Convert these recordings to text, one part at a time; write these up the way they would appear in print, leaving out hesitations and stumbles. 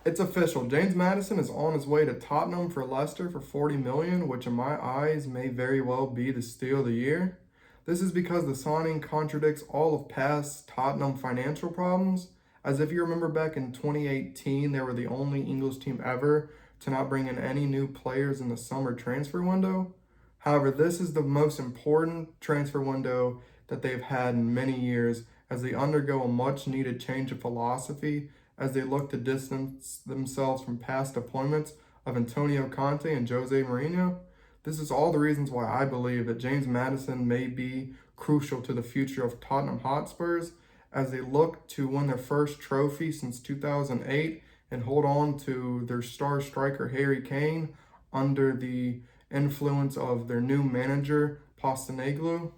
It's official. James Maddison is on his way to Tottenham for Leicester for 40 million, which in my eyes may very well be the steal of the year. This is because the signing contradicts all of past Tottenham financial problems. As if you remember back in 2018, they were the only English team ever to not bring in any new players in the summer transfer window. However, this is the most important transfer window that they've had in many years as they undergo a much needed change of philosophy as they look to distance themselves from past appointments of Antonio Conte and Jose Mourinho. This is all the reasons why I believe that James Maddison may be crucial to the future of Tottenham Hotspurs as they look to win their first trophy since 2008 and hold on to their star striker Harry Kane under the influence of their new manager Postecoglou.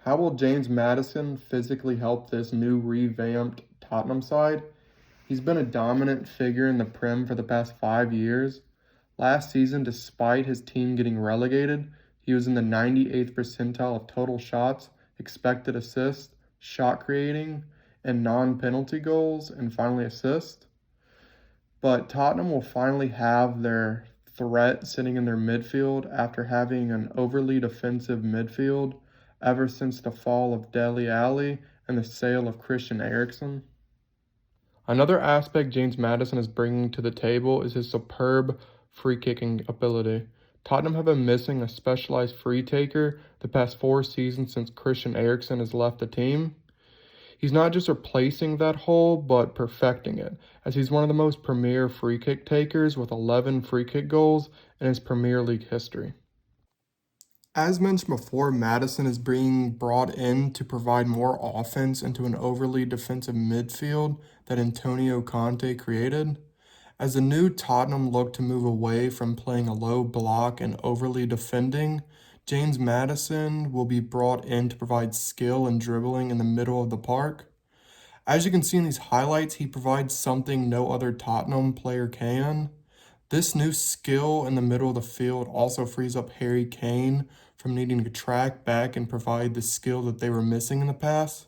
How will James Maddison physically help this new revamped Tottenham side? He's been a dominant figure in the Prem for the past 5 years. Last season, despite his team getting relegated, he was in the 98th percentile of total shots, expected assists, shot creating, and non-penalty goals, and finally assists. But Tottenham will finally have their threat sitting in their midfield after having an overly defensive midfield ever since the fall of Dele Alli and the sale of Christian Eriksen. Another aspect James Maddison is bringing to the table is his superb free-kicking ability. Tottenham have been missing a specialized free taker the past 4 seasons since Christian Eriksen has left the team. He's not just replacing that hole, but perfecting it, as he's one of the most premier free kick takers with 11 free kick goals in his Premier League history. As mentioned before, Madison is being brought in to provide more offense into an overly defensive midfield that Antonio Conte created. As the new Tottenham look to move away from playing a low block and overly defending, James Maddison will be brought in to provide skill and dribbling in the middle of the park. As you can see in these highlights, he provides something no other Tottenham player can. This new skill in the middle of the field also frees up Harry Kane from needing to track back and provide the skill that they were missing in the past.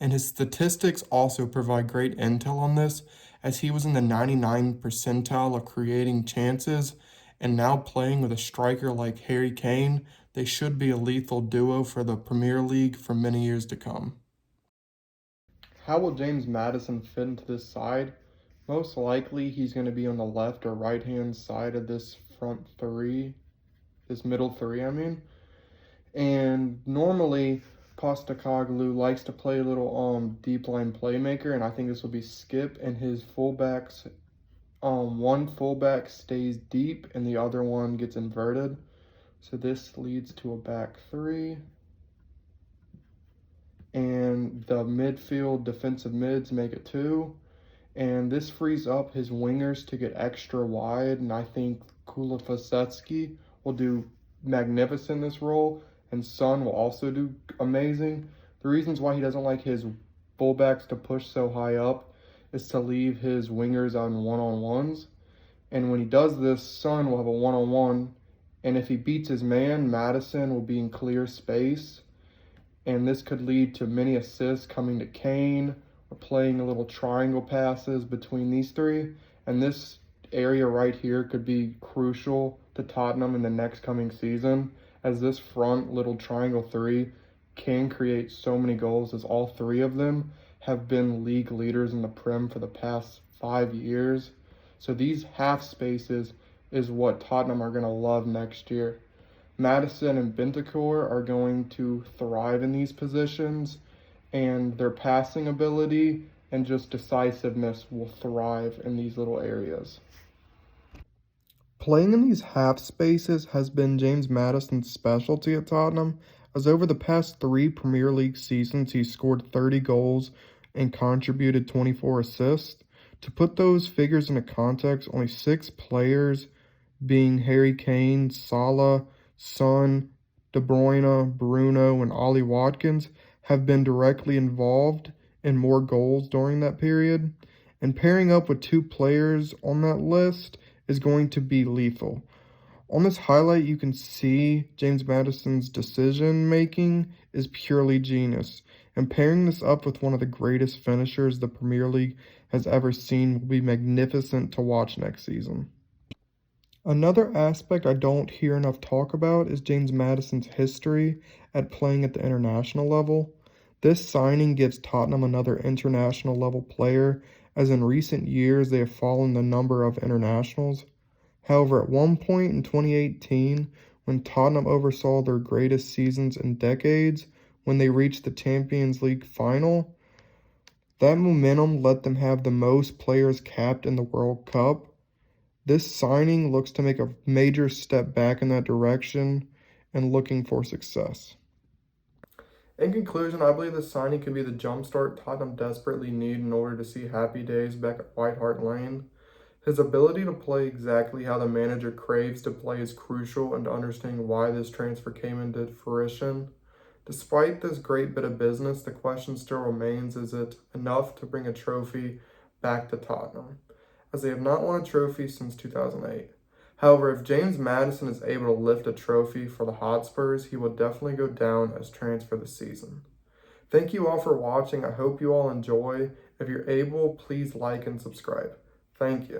And his statistics also provide great intel on this, as he was in the 99th percentile of creating chances, and now playing with a striker like Harry Kane, they should be a lethal duo for the Premier League for many years to come. How will James Maddison fit into this side? Most likely he's going to be on the left or right hand side of this front three, this middle three, I mean. And normally Postecoglou likes to play a little deep line playmaker, and I think this will be Skip and his fullbacks. One fullback stays deep and the other one gets inverted. So this leads to a back three. And the midfield defensive mids make it two. And this frees up his wingers to get extra wide, and I think Kulusevski will do magnificent in this role, and Son will also do amazing. The reasons why he doesn't like his fullbacks to push so high up is to leave his wingers on one-on-ones. And when he does this, Son will have a one-on-one, and if he beats his man, Madison will be in clear space. And this could lead to many assists coming to Kane, or playing a little triangle passes between these three. And this area right here could be crucial to Tottenham in the next coming season, as this front little triangle three can create so many goals, as all three of them have been league leaders in the Prem for the past 5 years. So these half spaces is what Tottenham are going to love next year. Madison and Bentancur are going to thrive in these positions, and their passing ability and just decisiveness will thrive in these little areas. Playing in these half spaces has been James Maddison's specialty at Tottenham, as over the past 3 Premier League seasons he scored 30 goals and contributed 24 assists. To put those figures into context, only 6 players, being Harry Kane, Salah, Son, De Bruyne, Bruno, and Ollie Watkins, have been directly involved in more goals during that period. And pairing up with 2 players on that list is going to be lethal. On this highlight, you can see James Maddison's decision making is purely genius. And pairing this up with one of the greatest finishers the Premier League has ever seen will be magnificent to watch next season. Another aspect I don't hear enough talk about is James Maddison's history at playing at the international level. This signing gives Tottenham another international level player, as in recent years they have fallen the number of internationals. However, at one point in 2018, when Tottenham oversaw their greatest seasons in decades, when they reached the Champions League final, that momentum let them have the most players capped in the World Cup. This signing looks to make a major step back in that direction and looking for success. In conclusion, I believe this signing could be the jumpstart Tottenham desperately need in order to see happy days back at White Hart Lane. His ability to play exactly how the manager craves to play is crucial, and understanding why this transfer came into fruition. Despite this great bit of business, the question still remains, is it enough to bring a trophy back to Tottenham, as they have not won a trophy since 2008. However, if James Maddison is able to lift a trophy for the Hotspurs, he will definitely go down as transfer this season. Thank you all for watching. I hope you all enjoy. If you're able, please like and subscribe. Thank you.